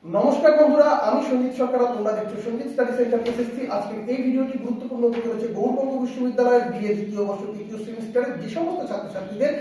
নমস্কার বন্ধুরা, আমি সঞ্জিত সরকার। তোমরা দেখছো সঞ্জিত স্টাডি সেন্টার এসএসসি। আজকের এই ভিডিওটি গুরুত্বপূর্ণ হতে চলেছে গৌড়বঙ্গ বিশ্ববিদ্যালয়ের বিএ দ্বিতীয় বর্ষ তৃতীয় সেমিস্টারের যে সমস্ত ছাত্রছাত্রীদের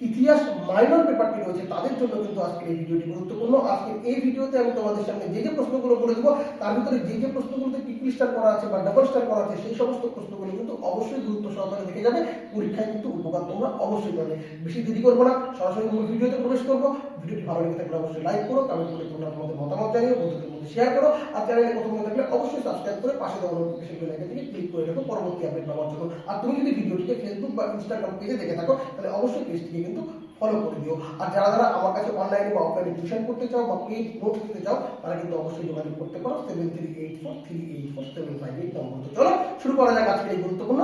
ইতিহাস মাইনর পেপারটি রয়েছে তাদের জন্য কিন্তু আজকের এই ভিডিওটি গুরুত্বপূর্ণ। আজকের এই ভিডিওতে আমি তোমাদের সামনে যে প্রশ্নগুলো বলে দেবো তার ভিতরে যে প্রশ্নগুলোতে ট্রিপল স্টার করা আছে বা ডাবল স্টার করা আছে সেই সমস্ত প্রশ্নগুলো কিন্তু অবশ্যই গুরুত্ব সহকারে দেখে যাবে। পরীক্ষায় কিন্তু উপকার তোমরা অবশ্যই পাবে। বেশি দেরি করবো না, সরাসরি মূল ভিডিওতে প্রবেশ করবো। ভিডিওটি ভালো লেগে থাকলে অবশ্যই লাইক করো, কমেন্ট করে তোমরা তোমাদের মতামত জানিও, বন্ধুদের মধ্যে শেয়ার করো। আর চ্যানেলে প্রথম হয়ে থাকলে অবশ্যই সাবস্ক্রাইব করে পাশে দেওয়া নোটিফিকেশন বেল আইকনটিকে ক্লিক করে রাখো পরবর্তী আপডেট পাওয়ার জন্য। আর তুমি যদি ভিডিওটিকে ফেসবুক বা ইনস্টাগ্রাম পেজে দেখে থাকো তাহলে অবশ্যই পেজটিকে কিন্তু ফলো করে দিও। আর যারা যারা আমার কাছে অনলাইনে বা অফলাইনে টিউশন করতে চাও বা পেইড নোট নিতে চাও তারা কিন্তু অবশ্যই যোগাযোগ করতে পারো 7384384758 নম্বর। তো চলো শুরু করা যাক আজকের এই গুরুত্বপূর্ণ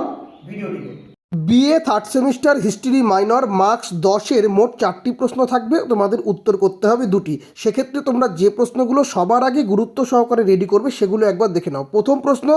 ভিডিওটিকে। BA third semester history minor marks 10-এর মোট 4টি প্রশ্ন থাকবে, তোমাদের উত্তর করতে হবে 2টি। সেক্ষেত্রে তোমরা যে প্রশ্নগুলো সবার আগে গুরুত্ব সহকারে রেডি করবে সেগুলো একবার দেখে নাও। প্রথম প্রশ্ন,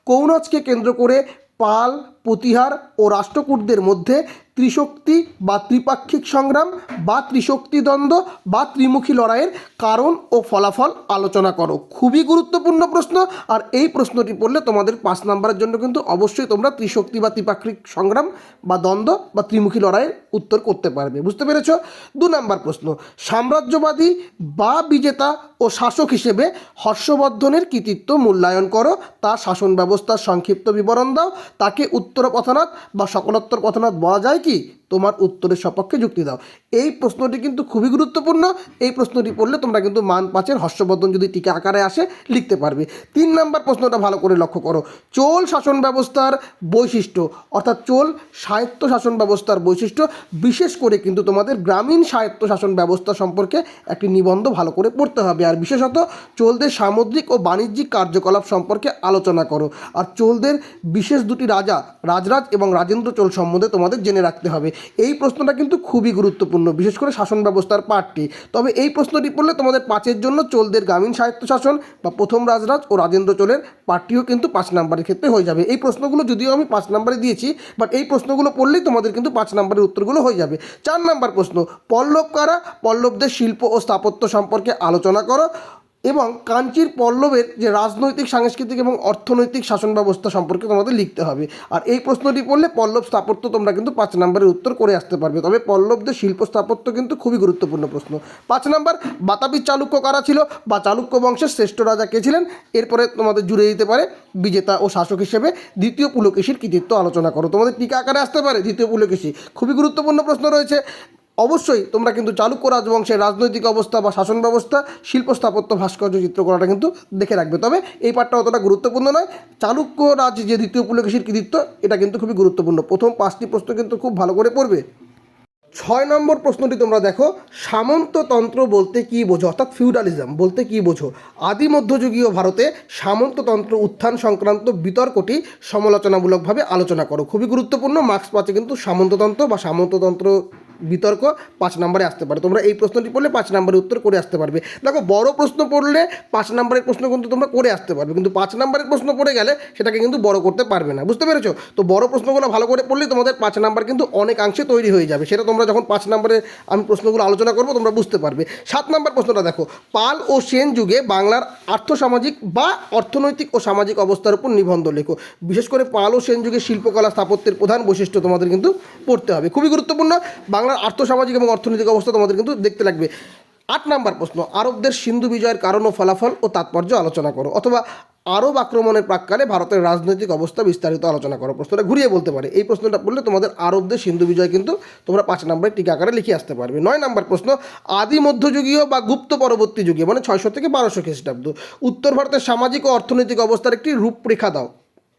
কৌনজকে কেন্দ্র করে পাল, প্রতিহার ও রাষ্ট্রকূটদের মধ্যে ত্রিশক্তি বা ত্রিপাক্ষিক সংগ্রাম বা ত্রিশক্তি দ্বন্দ্ব বা ত্রিমুখী লড়াইয়ের কারণ ও ফলাফল আলোচনা করো। খুবই গুরুত্বপূর্ণ প্রশ্ন। আর এই প্রশ্নটি পড়লে তোমাদের 5 নম্বরের জন্য কিন্তু অবশ্যই তোমরা ত্রিশক্তি বা ত্রিপাক্ষিক সংগ্রাম বা দ্বন্দ্ব বা ত্রিমুখী লড়াইয়ের উত্তর করতে পারবে। বুঝতে পেরেছ? 2 নম্বর প্রশ্ন, সাম্রাজ্যবাদী বা বিজেতা ও শাসক হিসেবে হর্ষবর্ধনের কৃতিত্ব মূল্যায়ন করো, তার শাসন ব্যবস্থার সংক্ষিপ্ত বিবরণ দাও, তাকে উত্তর পথনাথ বা সকলোত্তর পথনাথ বলা যায় কি? তোমার উত্তরের সপক্ষে যুক্তি দাও। এই প্রশ্নটি কিন্তু খুবই গুরুত্বপূর্ণ। এই প্রশ্নটি পড়লে তোমরা কিন্তু মান 5-এর হর্ষবর্ধন যদি টিকা আকারে আসে লিখতে পারবে। 3 নম্বর প্রশ্নটা ভালো করে লক্ষ্য করো, চোল শাসন ব্যবস্থার বৈশিষ্ট্য অর্থাৎ চোল স্বায়ত্ত শাসন ব্যবস্থার বৈশিষ্ট্য, বিশেষ করে কিন্তু তোমাদের গ্রামীণ স্বায়ত্ত শাসন ব্যবস্থা সম্পর্কে একটি নিবন্ধ ভালো করে পড়তে হবে। আর বিশেষত চোলদের সামুদ্রিক ও বাণিজ্যিক কার্যকলাপ সম্পর্কে আলোচনা করো। আর চোলদের বিশেষ 2টি রাজা, রাজরাজ এবং রাজেন্দ্র চোল সম্বন্ধে তোমাদের জেনে রাখতে হবে। এই প্রশ্নটা কিন্তু খুবই গুরুত্বপূর্ণ, বিশেষ করে শাসন ব্যবস্থার পার্টটি। তবে এই প্রশ্নটি পড়লে তোমাদের 5-এর জন্য চোলদের গ্রামীণ স্বায়ত্তশাসন বা প্রথম রাজরাজ ও রাজেন্দ্র চোলের পার্টটিও কিন্তু 5 নম্বরের ক্ষেত্রে হয়ে যাবে। এই প্রশ্নগুলো যদিও আমি 5 নম্বরে দিয়েছি, বাট এই প্রশ্নগুলো পড়লেই তোমাদের কিন্তু 5 নম্বরের উত্তরগুলো হয়ে যাবে। 4 নম্বর প্রশ্ন, পল্লব কারা, পল্লবদের শিল্প ও স্থাপত্য সম্পর্কে আলোচনা করো এবং কাঞ্চির পল্লবের যে রাজনৈতিক, সাংস্কৃতিক এবং অর্থনৈতিক শাসন ব্যবস্থা সম্পর্কে তোমাদের লিখতে হবে। আর এই প্রশ্নটি পড়লে পল্লব স্থাপত্য তোমরা কিন্তু 5 নম্বরের উত্তর করে আসতে পারবে। তবে পল্লবদের শিল্প স্থাপত্য কিন্তু খুবই গুরুত্বপূর্ণ প্রশ্ন। 5 নম্বর, বাতাবি চালুক্য কারা ছিল বা চালুক্য বংশের শ্রেষ্ঠ রাজা কে ছিলেন? এরপরে তোমাদের জুড়ে দিতে পারে বিজেতা ও শাসক হিসেবে দ্বিতীয় পুলকেশীর কৃতিত্ব আলোচনা করো। তোমাদের টিকা আকারে আসতে পারে দ্বিতীয় পুলকেশী। খুবই গুরুত্বপূর্ণ প্রশ্ন রয়েছে। অবশ্যই তোমরা কিন্তু চালুক্য রাজবংশের রাজনৈতিক অবস্থা বা শাসন ব্যবস্থা, শিল্প স্থাপত্য, ভাস্কর্য চিত্রকলাটা কিন্তু দেখে রাখবে। তবে এই পার্টটা অতটা গুরুত্বপূর্ণ নয়। চালুক্য রাজ যে দ্বিতীয় পুলকেশীর কৃতিত্ব, এটা কিন্তু খুবই গুরুত্বপূর্ণ। প্রথম 5টি প্রশ্ন কিন্তু খুব ভালো করে পড়বে। 6 নম্বর প্রশ্নটি তোমরা দেখো, সামন্ততন্ত্র বলতে কী বোঝো অর্থাৎ ফিউডালিজম বলতে কী বোঝো? আদি মধ্যযুগীয় ভারতে সামন্ততন্ত্র উত্থান সংক্রান্ত বিতর্কটি সমালোচনামূলকভাবে আলোচনা করো। খুবই গুরুত্বপূর্ণ। মার্কস 5-এ কিন্তু সামন্ততন্ত্র বা সামন্ততন্ত্র বিতর্ক 5 নম্বরে আসতে পারে। তোমরা এই প্রশ্নটি পড়লে 5 নম্বরের উত্তর করে আসতে পারবে। দেখো, বড় প্রশ্ন পড়লে 5 নম্বরের প্রশ্ন কিন্তু তোমরা করে আসতে পারবে, কিন্তু 5 নম্বরের প্রশ্ন পড়ে গেলে সেটাকে কিন্তু বড় করতে পারবে না। বুঝতে পেরেছো? তো বড় প্রশ্নগুলো ভালো করে পড়লে তোমাদের 5 নম্বর কিন্তু অনেকাংশে তৈরি হয়ে যাবে। সেটা তোমরা যখন 5 নম্বরে আমি প্রশ্নগুলো আলোচনা করবো তোমরা বুঝতে পারবে। 7 নম্বর প্রশ্নটা দেখো, পাল ও সেন যুগে বাংলার আর্থসামাজিক বা অর্থনৈতিক ও সামাজিক অবস্থার উপর নিবন্ধ লেখো। বিশেষ করে পাল ও সেন যুগে শিল্পকলা স্থাপত্যের প্রধান বৈশিষ্ট্য তোমাদের কিন্তু পড়তে হবে। খুবই গুরুত্বপূর্ণ। বাংলার আর্থসামাজিক এবং অর্থনৈতিক অবস্থা তোমাদের কিন্তু দেখতে লাগবে। 8 নম্বর প্রশ্ন, আরবদের সিন্ধু বিজয়ের কারণ ও ফলাফল ও তাৎপর্য আলোচনা করো, অথবা আরব আক্রমণের প্রাক্কালে ভারতের রাজনৈতিক অবস্থা বিস্তারিত আলোচনা করো। প্রশ্নটা ঘুরিয়ে বলতে পারে। এই প্রশ্নটা পড়লে তোমাদের আরবদের সিন্ধু বিজয় কিন্তু তোমরা 5 নম্বরে টিকা আকারে লিখে আসতে পারবে। 9 নম্বর প্রশ্ন, আদি মধ্যযুগীয় বা গুপ্ত পরবর্তী যুগে মানে 600 থেকে 1200 খ্রিস্টাব্দ উত্তর ভারতের সামাজিক ও অর্থনৈতিক অবস্থার একটি রূপরেখা দাও।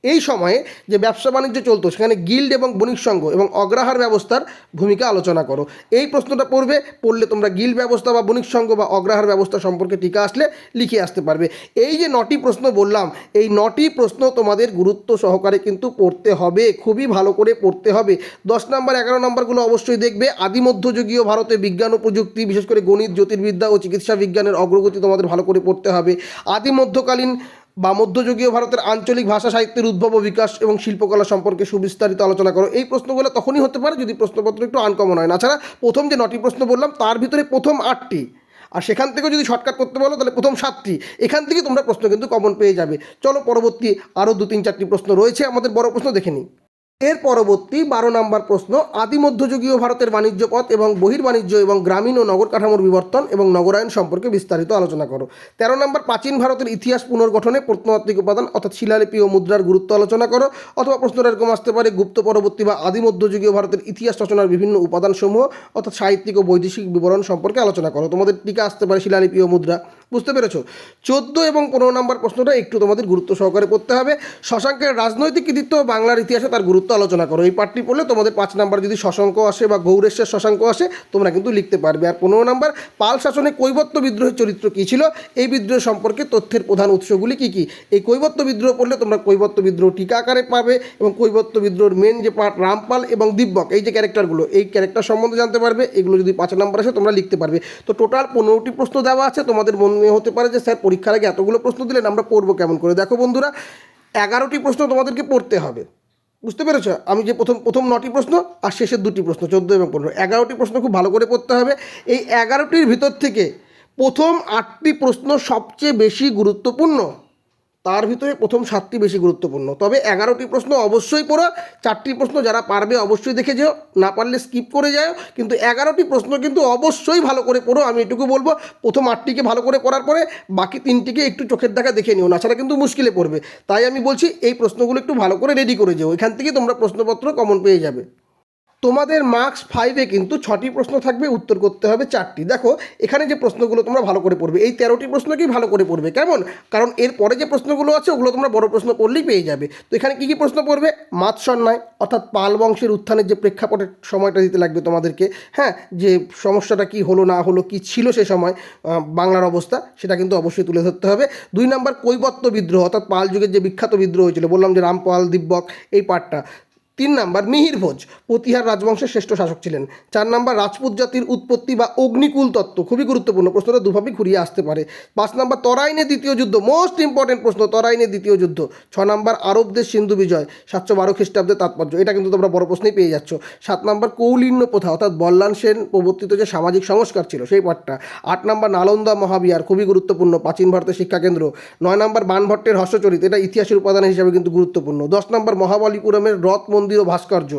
এই সময়ে যে ব্যবসা বাণিজ্য চলতো সেখানে গিল্ড এবং বণিক সংঘ এবং অগ্রহার ব্যবস্থার ভূমিকা আলোচনা করো। এই প্রশ্নটা পড়লে তোমরা গিল্ড ব্যবস্থা বা বণিক সংঘ বা অগ্রহার ব্যবস্থা সম্পর্কে টিকা আসলে লিখে আসতে পারবে। এই যে 9টি প্রশ্ন বললাম, এই 9টি প্রশ্ন তোমাদের গুরুত্ব সহকারে কিন্তু পড়তে হবে, খুবই ভালো করে পড়তে হবে। 10 নম্বর 11 নম্বরগুলো অবশ্যই দেখবে। আদি মধ্যযুগীয় ভারতে বিজ্ঞান ও প্রযুক্তি, বিশেষ করে গণিত, জ্যোতির্বিদ্যা ও চিকিৎসা বিজ্ঞানের অগ্রগতি তোমাদের ভালো করে পড়তে হবে। আদি মধ্যকালীন বা মধ্যযুগীয় ভারতের আঞ্চলিক ভাষা সাহিত্যের উদ্ভব ও বিকাশ এবং শিল্পকলা সম্পর্কে সুবিস্তারিত আলোচনা করো। এই প্রশ্নগুলো তখনই হতে পারে যদি প্রশ্নপত্র একটু আনকমন হয়। না ছাড়া প্রথম যে 9টি প্রশ্ন বললাম তার ভিতরে প্রথম 8টি আর সেখান থেকেও যদি শর্টকাট করতে বলো তাহলে প্রথম 7টি, এখান থেকে তোমরা প্রশ্ন কিন্তু কমন পেয়ে যাবে। চলো পরবর্তী আরও 2-3-4টি প্রশ্ন রয়েছে, আমাদের বড় প্রশ্ন দেখে নিই। এর পরবর্তী 12 নম্বর প্রশ্ন, আদি মধ্যযুগীয় ভারতের বাণিজ্য পথ এবং বহির্বাণিজ্য এবং গ্রামীণ ও নগর কাঠামোর বিবর্তন এবং নগরায়ন সম্পর্কে বিস্তারিত আলোচনা করো। 13 নম্বর, প্রাচীন ভারতের ইতিহাস পুনর্গঠনে প্রত্নতাত্ত্বিক উপাদান অর্থাৎ শিলালিপি ও মুদ্রার গুরুত্ব আলোচনা করো। অথবা প্রশ্নটা এরকম আসতে পারে, গুপ্ত পরবর্তী বা আদি মধ্যযুগীয় ভারতের ইতিহাস রচনার বিভিন্ন উপাদানসমূহ অর্থাৎ সাহিত্যিক ও বৈদেশিক বিবরণ সম্পর্কে আলোচনা করো। তোমাদের টিকা আসতে পারে শিলালিপি ও মুদ্রা। বুঝতে পেরেছো? 14 এবং 15 নম্বর প্রশ্নটা একটু তোমাদের গুরুত্ব সহকারে পড়তে হবে। শশাঙ্কের রাজনৈতিক কৃতিত্ব ও বাংলার ইতিহাসে তার গুরুত্ব আলোচনা করো। এই পাঠটি পড়লে তোমাদের 5 নম্বর যদি শশাঙ্ক আসে বা গৌড়েশ্বর শশাঙ্ক আসে তোমরা কিন্তু লিখতে পারবে। আর 15 নম্বর, পাল শাসনে কৈবর্ত বিদ্রোহের চরিত্র কী ছিল, এই বিদ্রোহ সম্পর্কে তথ্যের প্রধান উৎসগুলি কী কী। এই কৈবর্ত বিদ্রোহ পড়লে তোমরা কৈবর্ত বিদ্রোহ টিকা আকারে পাবে এবং কৈবর্ত বিদ্রোহের মেন যে পার্ট রামপাল এবং দিব্যক, এই যে ক্যারেক্টারগুলো, এই ক্যারেক্টার সম্বন্ধে জানতে পারবে। এগুলো যদি 5 নম্বর আসে তোমরা লিখতে পারবে। তো টোটাল 15টি প্রশ্ন দেওয়া আছে। তোমাদের মনে হতে পারে যে স্যার পরীক্ষার আগে এতগুলো প্রশ্ন দিলেন, আমরা পড়বো কেমন করে। দেখো বন্ধুরা, 11টি প্রশ্ন তোমাদেরকে পড়তে হবে। বুঝতে পেরেছো? আমি যে প্রথম 9টি প্রশ্ন আর শেষের 2টি প্রশ্ন 14 এবং 15, 11টি প্রশ্ন খুব ভালো করে পড়তে হবে। এই 11টির ভিতর থেকে প্রথম 8টি প্রশ্ন সবচেয়ে বেশি গুরুত্বপূর্ণ, তার ভিতরে প্রথম 7টি বেশি গুরুত্বপূর্ণ। তবে 11টি প্রশ্ন অবশ্যই পড়ো। 4টি প্রশ্ন যারা পারবে অবশ্যই দেখে যেও, না পারলে স্কিপ করে যাও, কিন্তু 11টি প্রশ্ন কিন্তু অবশ্যই ভালো করে পড়ো। আমি এটুকু বলবো, প্রথম 8টিকে ভালো করে পড়ার পরে বাকি 3টিকে একটু চোখের দেখা দেখে নিও, না ছাড়া কিন্তু মুশকিলে পড়বে। তাই আমি বলছি এই প্রশ্নগুলো একটু ভালো করে রেডি করে যেও, এখান থেকে তোমরা প্রশ্নপত্র কমন পেয়ে যাবে। তোমাদের মার্কস 5-এ কিন্তু 6টি প্রশ্ন থাকবে, উত্তর করতে হবে 4টি। দেখো এখানে যে প্রশ্নগুলো তোমরা ভালো করে পড়বে, এই 13টি প্রশ্নকেই ভালো করে পড়বে। কেমন? কারণ এর পরে যে প্রশ্নগুলো আছে ওগুলো তোমরা বড় প্রশ্ন পড়লেই পেয়ে যাবে। তো এখানে কী কী প্রশ্ন পড়বে? মাৎসন্যায় অর্থাৎ পাল বংশের উত্থানের যে প্রেক্ষাপটের সময়টা দিতে লাগবে তোমাদেরকে, হ্যাঁ, যে সমস্যাটা কি হলো না হলো, কি ছিল সে সময় বাংলার অবস্থা, সেটা কিন্তু অবশ্যই তুলে ধরতে হবে। 2 নম্বর, কৈবর্ত বিদ্রোহ অর্থাৎ পাল যুগের যে বিখ্যাত বিদ্রোহ হয়েছিল, বললাম যে রামপাল দিব্যক, এই পার্টটা। 3 নম্বর, মিহির ভোজ প্রতিহার রাজবংশের শ্রেষ্ঠ শাসক ছিলেন। 4 নম্বর, রাজপুত জাতির উৎপত্তি বা অগ্নিকুল তত্ত্ব, খুবই গুরুত্বপূর্ণ প্রশ্নটা, দুভাবেই ঘুরিয়ে আসতে পারে। 5 নম্বর, তরাইনের দ্বিতীয় যুদ্ধ, মোস্ট ইম্পর্টেন্ট প্রশ্ন, তরাইনের দ্বিতীয় যুদ্ধ। 6 নম্বর, আরবদের সিন্ধু বিজয় 712 খ্রিস্টাব্দের তাৎপর্য, এটা কিন্তু তোমরা বড় প্রশ্নেই পেয়ে যাচ্ছ। 7 নম্বর, কৌলিন্য প্রথা অর্থাৎ বল্লাল সেন প্রবর্তিত যে সামাজিক সংস্কার ছিল সেই পাঠটা। 8 নম্বর, নালন্দা মহাবিহার, খুবই গুরুত্বপূর্ণ, প্রাচীন ভারতের শিক্ষাকেন্দ্র। 9 নম্বর, বানভট্টের হর্ষচরিত, এটা ইতিহাসের উপাদান হিসাবে কিন্তু গুরুত্বপূর্ণ। 10 নম্বর, মহাবলীপুরমের রথ মন্দির ও ভাস্কর্য।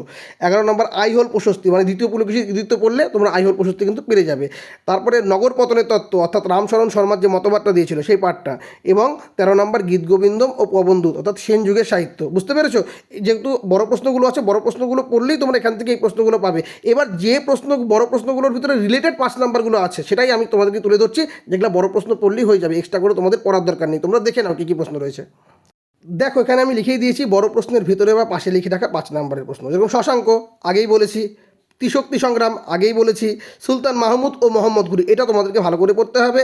11 নম্বর, আইহোল প্রশস্তি, মানে দ্বিতীয় পুলকেশীর কৃতিত্ব পড়লে তোমরা আইহোল প্রশস্তি কিন্তু পেরে যাবে। তারপরে নগর পতনের তত্ত্ব অর্থাৎ রামশরণ শর্মার যে মতবাদটা দিয়েছিল সেই পাঠটা। এবং 13 নম্বর, গীত গোবিন্দম ও প্রবন্ধুত অর্থাৎ সেন যুগের সাহিত্য। বুঝতে পেরেছো? যেহেতু বড় প্রশ্নগুলো আছে, বড় প্রশ্নগুলো পড়লেই তোমরা এখান থেকে এই প্রশ্নগুলো পাবে। এবার যে বড় প্রশ্নগুলোর ভিতরে রিলেটেড 5 নাম্বারগুলো আছে সেটাই আমি তোমাদেরকে তুলে ধরছি, যেগুলো বড় প্রশ্ন পড়লেই হয়ে যাবে, এক্সট্রা করে তোমাদের পড়ার দরকার নেই। তোমরা দেখে নাও কী কী প্রশ্ন রয়েছে। দেখো এখানে আমি লিখেই দিয়েছি বড় প্রশ্নের ভিতরে বা পাশে লিখে রাখা 5 নম্বরের প্রশ্ন, যেরকম শশাঙ্ক আগেই বলেছি, ত্রিশক্তি সংগ্রাম আগেই বলেছি, সুলতান মাহমুদ ও মোহাম্মদ ঘুরি, এটা তোমাদেরকে ভালো করে পড়তে হবে।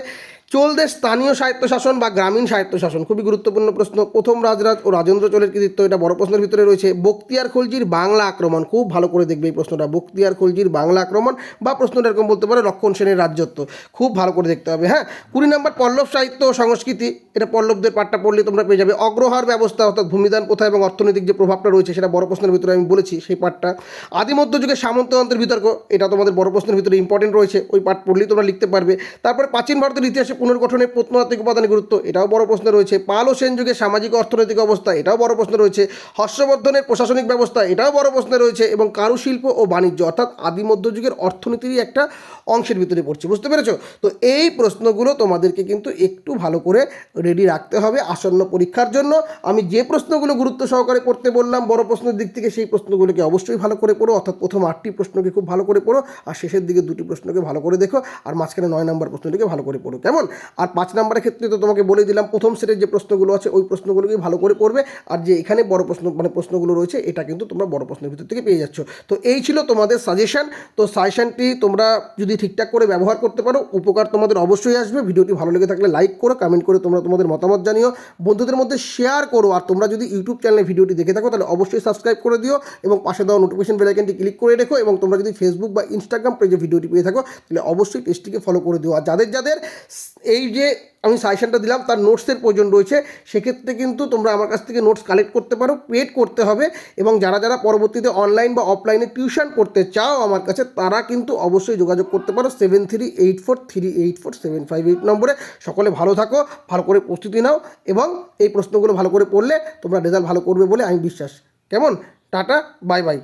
চোলদের স্থানীয় স্বায়ত্তশাসন বা গ্রামীণ স্বায়ত্তশাসন, খুবই গুরুত্বপূর্ণ প্রশ্ন। প্রথম রাজরাজ ও রাজেন্দ্র চোলের কৃতিত্ব, এটা বড় প্রশ্নের ভিতরে রয়েছে। বখতিয়ার খলজির বাংলা আক্রমণ, খুব ভালো করে দেখবে এই প্রশ্নটা, বখতিয়ার খলজির বাংলা আক্রমণ, বা প্রশ্নটা এরকম বলতে পারে রক্ষণ সেনের রাজ্যত্ব, খুব ভালো করে দেখতে হবে। হ্যাঁ, 20 নম্বর, পল্লব সাহিত্য ও সংস্কৃতি, এটা পল্লবদের পাঠটা পড়লে তোমরা পেয়ে যাবে। অগ্রহার ব্যবস্থা অর্থাৎ ভূমিদান প্রথা এবং অর্থনৈতিক যে প্রভাবটা রয়েছে সেটা বড় প্রশ্নের ভিতরে আমি বলেছি, সেই পাঠটা। আদি মধ্যযুগের সামন্ততন্ত্রের বিতর্ক, এটা তোমাদের বড় প্রশ্নের ভিতরে ইম্পর্টেন্ট রয়েছে, ওই পাঠ পড়লেই তোমরা লিখতে পারবে। তারপরে প্রাচীন ভারতের ইতিহাসে পুনর্গঠনে প্রত্নতাত্ত্বিক উপাদানের গুরুত্ব, এটাও বড় প্রশ্ন রয়েছে। পাল ও সেন যুগের সামাজিক ও অর্থনৈতিক অবস্থা, এটাও বড় প্রশ্ন রয়েছে। হর্ষবর্ধনের প্রশাসনিক ব্যবস্থা, এটাও বড় প্রশ্ন রয়েছে। এবং কারুশিল্প ও বাণিজ্য অর্থাৎ আদি মধ্যযুগের অর্থনীতিরই একটা অংশের ভিতরে পড়ছে। বুঝতে পেরেছো? তো এই প্রশ্নগুলো তোমাদেরকে কিন্তু একটু ভালো করে রেডি রাখতে হবে আসন্ন পরীক্ষার জন্য। আমি যে প্রশ্নগুলো গুরুত্ব সহকারে পড়তে বললাম বড় প্রশ্নের দিক থেকে, সেই প্রশ্নগুলোকে অবশ্যই ভালো করে পড়ো, অর্থাৎ প্রথম 8টি প্রশ্নকে খুব ভালো করে পড়ো, আর শেষের দিকে 2টি প্রশ্নকে ভালো করে দেখো, আর মাঝখানে 9 নম্বর প্রশ্নটিকে ভালো করে পড়ো। কেমন? আর 5 নম্বরের ক্ষেত্রে তো তোমাকে বলে দিলাম, প্রথম সেটের যে প্রশ্নগুলো আছে ওই প্রশ্নগুলোকে ভালো করে পড়বে, আর যে এখানে বড় প্রশ্ন মানে প্রশ্নগুলো রয়েছে এটা কিন্তু তোমরা বড় প্রশ্নের ভিতর থেকে পেয়ে যাচ্ছ। তো এই ছিল তোমাদের সাজেশন। তো সাজেশনটি তোমরা যদি ঠিকঠাক করে ব্যবহার করতে পারো, উপকার তোমাদের অবশ্যই আসবে। ভিডিওটি ভালো লেগে থাকলে লাইক করো, কমেন্ট করে তোমরা তোমাদের মতামত জানিও, বন্ধুদের মধ্যে শেয়ার করো। আর তোমরা যদি ইউটিউব চ্যানেলে ভিডিওটি দেখে থাকো তাহলে অবশ্যই সাবস্ক্রাইব করে দিও এবং পাশে দেওয়া নোটিফিকেশন বেল আইকনটি ক্লিক করে রেখো। এবং তোমরা যদি ফেসবুক বা ইনস্টাগ্রাম পেজে ভিডিওটি পেয়ে থাকো তাহলে অবশ্যই পেজটিকে ফলো করে দিও। আর যাদের এই যে আমি সাজেশনটা দিলাম তার নোটসের প্রয়োজন রয়েছে, সেক্ষেত্রে কিন্তু তোমরা আমার কাছ থেকে নোটস কালেক্ট করতে পারো, পেড করতে হবে। এবং যারা যারা পরবর্তীতে অনলাইন বা অফলাইনে টিউশন করতে চাও আমার কাছে, তারা কিন্তু অবশ্যই যোগাযোগ করতে পারো 7384384758 নম্বরে। সকলে ভালো থাকো, ভালো করে প্রস্তুতি নাও এবং এই প্রশ্নগুলো ভালো করে পড়লে তোমরা রেজাল্ট ভালো করবে বলে আমি বিশ্বাস। কেমন? Tata, bye bye.